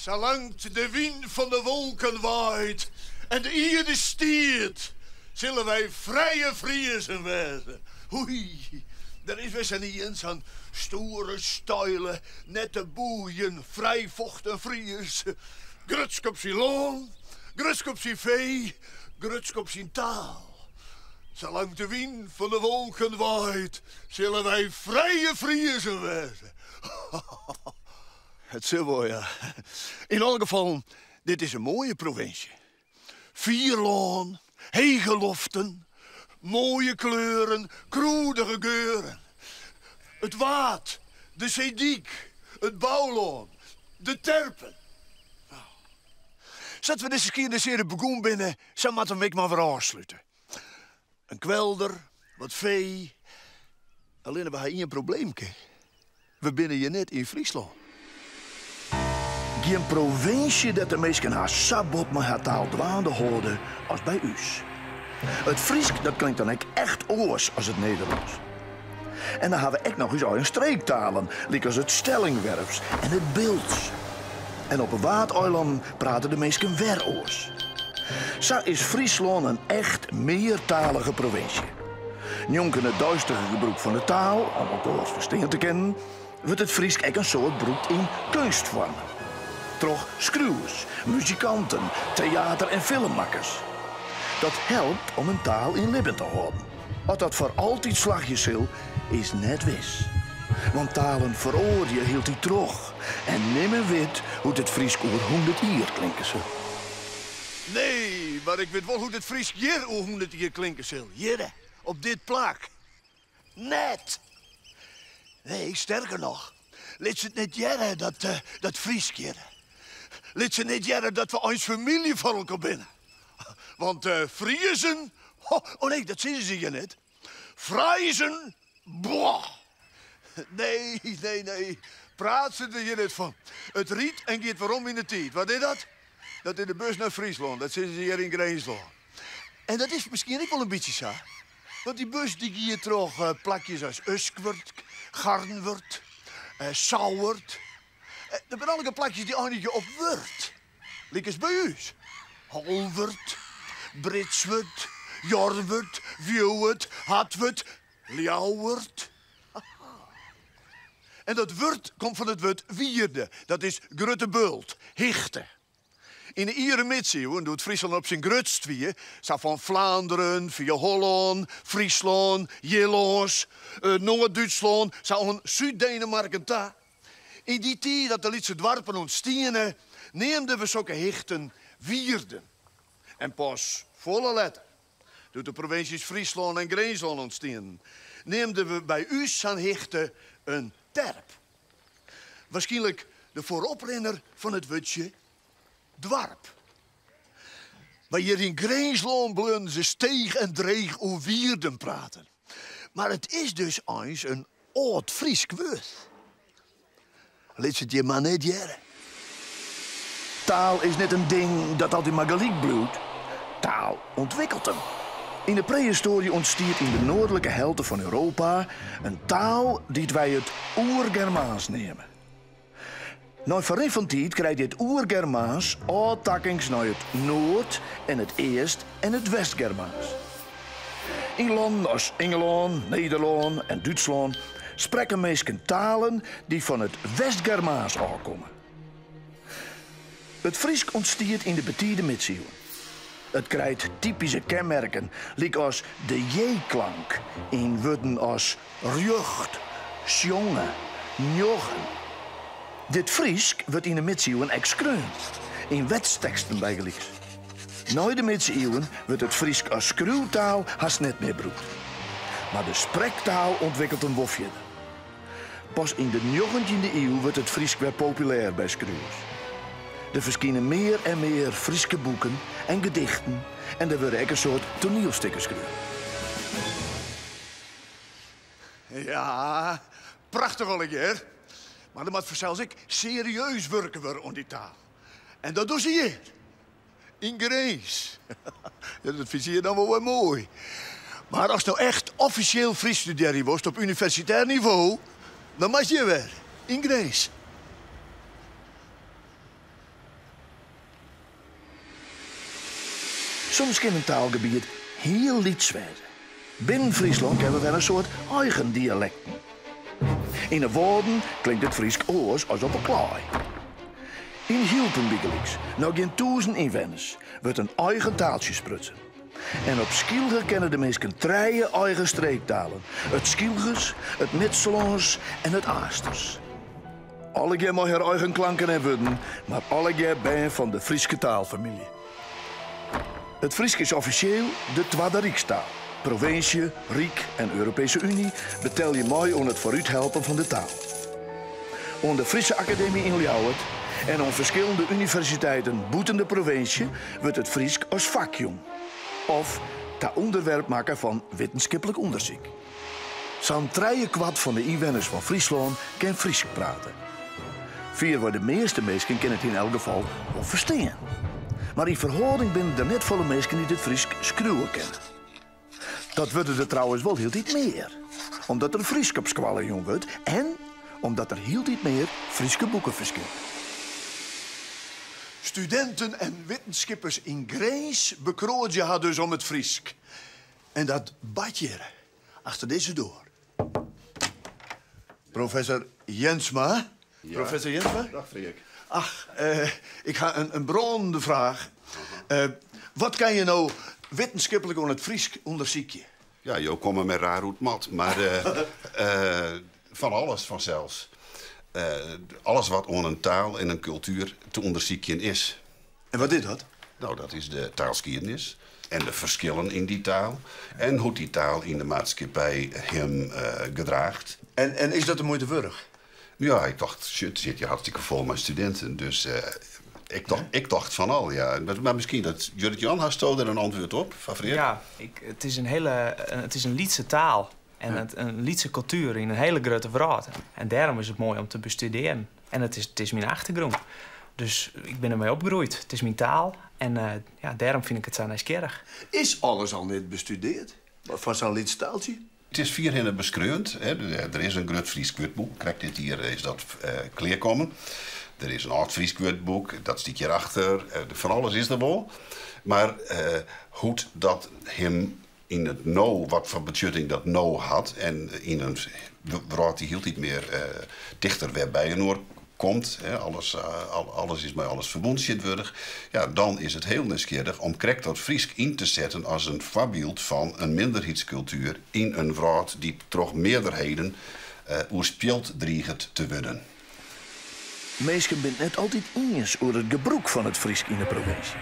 Zolang de wind van de wolken waait en de ierde stiert, zullen wij vrije Friesen wezen. Oei, er is weer niet eens zo'n stoere, steile, nette boeien, vrij vochten Fries. Grutsk op zijn loon, grutsk op zijn vee, grutsk op zijn taal. Zolang de wind van de wolken waait, zullen wij vrije Friesen wezen. Het zal wel, ja. In elk geval, dit is een mooie provincie. 4 laan, hege loften, mooie kleuren, kroedige geuren. Het waad, de zeediek, het bouwlaan, de terpen. Nou. Zet we deze keer de serie begonnen binnen, zo moeten we maar weer afsluiten. Een kwelder, wat vee. Alleen hebben we hier een probleempje. We binnen je net in Friesland. Geen provincie dat de mensen haar sabot met haar taal dwaande houden als bij us. Het Friesk dat klinkt dan echt oors als het Nederlands. En dan hebben we ook nog eens een streektalen, als het Stellingwerfs en het Beelds. En op een waadeiland praten de mensen weroors. Zo is Friesland een echt meertalige provincie. Jonken het duistere gebruik van de taal, om elkaar verstaan te kennen, wordt het Friesk ook een soort broek in kunstvormen. Toch schreeuwers, muzikanten, theater- en filmmakers. Dat helpt om een taal in leven te houden. Als dat voor altijd slagjes zal, is net wis. Want talen veroordelen hield hij terug. En nimmer weet hoe het Friesk over 100 jaar klinken zal. Nee, maar ik weet wel hoe het Friesk hier over 100 jaar klinken zal. Hier, op dit plak. Net. Nee, sterker nog. Laat ze het niet jaren, dat Friesk hier. Laat ze niet jaren dat we ons familie voor elkaar binnen. Want Friesen... Oh nee, dat zien ze hier niet. Friesen... Boah. Nee. Praat ze er hier niet van. Het riet en gaat waarom in de tijd. Wat is dat? Dat is de bus naar Friesland. Dat zitten ze hier in Greensland. En dat is misschien ook wel een beetje zo. Want die bus die hier toch plakjes als Uskwert, Garnwert, Sauwert. Dat zijn allemaal plakjes die eindigen op word. Liek bij u. Holwert, Britswert, Jorwert, Vieuwert, Hatwert, Ljouwert. En dat woord komt van het woord wierde. Dat is gruttebult, hichte. In de Ieren Middeleeuwen doet Friesland op zijn grutst wie. Zo van Vlaanderen, via Holland, Friesland, Jyllands, Noord-Duitsland, zo een Zuid-Denemarken ta. In die tijd dat de Lietse dwarpen ontstienen, neemden we zulke hichten wierden. En pas volle letter, doet de provincies Friesland en Greensland ontstienen, neemden we bij u zijn hichten een terp. Waarschijnlijk de vooroprenner van het woordje dwarp. Maar hier in Greensland bleven ze steeg en dreig over wierden praten. Maar het is dus eens een oud Friesk woord. Laat ze het je maar niet jaren. Taal is net een ding dat altijd maar gelijk bloedt. Taal ontwikkelt hem. In de prehistorie ontstiert in de noordelijke helte van Europa een taal die wij het Oer-Germaans nemen. Na verrek van tijd krijgt dit Oer-Germaans aftakkings naar het Noord- en het Eerst- en het West-Germaans. In landen als Engeland, Nederland en Duitsland spreken mensen talen die van het West-Germaans afkomen. Het Friesk ontstiert in de betierde middeleeuwen. Het krijgt typische kenmerken, als de J-klank in woorden als rjucht, sjongen, njoggen. Dit Friesk wordt in de middeleeuwen excreund, in wetsteksten bijgelicht. Na de middeleeuwen wordt het Friesk als schreeuwtaal haast net meer broed. Maar de spreektaal ontwikkelt een wofje. Pas in de 19e eeuw wordt het Friesk weer populair bij schreeuwers. Er verschijnen meer en meer Frieske boeken en gedichten en er worden ook een soort toneelstukken geschreven. Ja, prachtig wel een keer. Maar dan moet zelfs ik serieus werken we aan die taal. En dat doen ze hier. In Greens. Ja, dat vind je dan wel weer mooi. Maar als nou echt officieel Fries studeren was op universitair niveau, dan mag je weer. In Greens. Soms kan een taalgebied heel liets zijn. Binnen Friesland hebben we een soort eigen dialect. In de woorden klinkt het Fries oors als op een klaai. In Hielpenbiegeliks, nog geen 1000 inwoners, wordt een eigen taaltje sprutsen. En op Skielger kennen de mensen drie eigen streektalen. Het Skielgers, het Midselons en het Aasters. Alle mag haar eigen klanken en woorden, maar alle ben van de Friese taalfamilie. Het Fries is officieel de tweede Rijkstaal. Provincie, Rijk en Europese Unie betel je mooi om het vooruithelpen van de taal. Onder de Friese Academie in Ljouwert en op verschillende universiteiten boeten de provincie wordt het Fries als vakjong. Of ta onderwerp maken van wetenschappelijk onderzoek. Zo'n 3/4 van de inwoners van Friesland kan Fries praten. Vier waar de meeste mensen kennen het in elk geval wel verstaan. Maar in verhouding binnen er net volle mensen die het Fries schreeuwen kennen. Dat worden er trouwens wel heel iets meer. Omdat er Fries op squallen jong wordt en omdat er heel iets meer Friese boeken verschijnen. Studenten en wetenschappers in Grijs bekroodje had dus om het Friesk. En dat badje achter deze deur. Professor Jensma. Ja. Professor Jensma? Dag, Freek. Ach, ik ga een bronde vraag. Wat kan je nou wetenschappelijk aan het Friesk onderzoeken? Ja, je komt met raar hoe het mat. Maar van alles vanzelfs. Alles wat aan een taal en een cultuur te onderzoeken is. En wat is dat? Nou, dat is de taalgeschiedenis. En de verschillen in die taal. En hoe die taal in de maatschappij hem gedraagt. En is dat de moeite waard? Ja, ik dacht, shit, zit je hartstikke vol met studenten. Dus ik dacht van al, ja. Maar misschien dat Judith Jan had er een antwoord op, van Freek? Ja, het is een Lietse taal. En een Lietse cultuur in een hele grote wereld. En daarom is het mooi om te bestuderen. En het is mijn achtergrond. Dus ik ben ermee opgegroeid. Het is mijn taal. En daarom vind ik het zo nieuwsgierig. Is alles al net bestudeerd? Van zo'n Lietse taaltje? Het is vierheen beschreeuwd. Er is een groot Fries woordboek. Kijk, dit hier is dat kleerkomen. Er is een oud-Fries woordboek. Dat stiet hierachter. Van alles is er wel. Maar hoe dat hem in het nou, wat voor betjutting dat nou had. En in een woord die hield niet meer dichter weer bij een oor komt. Alles is met alles verbondsjitwurdig. Ja, dan is het heel nieuwsgierig om krek dat Friesk in te zetten als een voorbeeld van een minderheidscultuur in een woord die toch meerderheden oerspeeld dreigt te worden. Mensen zijn net altijd eens over het gebruik van het Friesk in de provincie.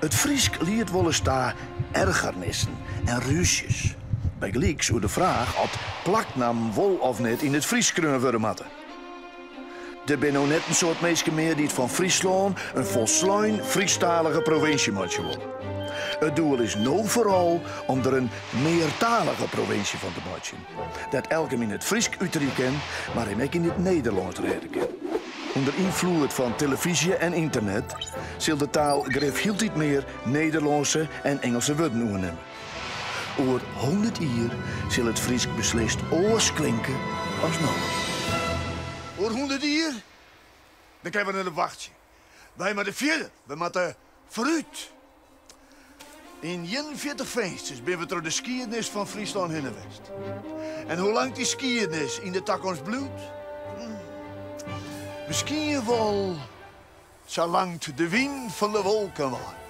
Het Friesk liet wel eens daar ergernissen en ruzies. Bij gelijks over de vraag of plaknaam wol of net in het Fries kunnen worden hadden. Er zijn nou net een soort mensen meer die het van Friesland een volslijn Friestalige provincie moeten worden. Het doel is nou vooral om er een meertalige provincie van te maken. Dat elke in het Friesk uitreiken, maar hem ook in het Nederlands reden kan. Onder invloed van televisie en internet zal de taal gref heel iets meer Nederlandse en Engelse woorden nemen. Over 100 jaar zal het Friesk beslist oors klinken als nou. Over 100 jaar? Dan krijgen we een wachtje. Wij maar de vierde, we moeten vooruit. In 41 feestjes zijn we door de skiernis van Friesland heen geweest. En hoe lang die skiernis in de tak ons bloed? Misschien wel zolang de wind van de wolken waait.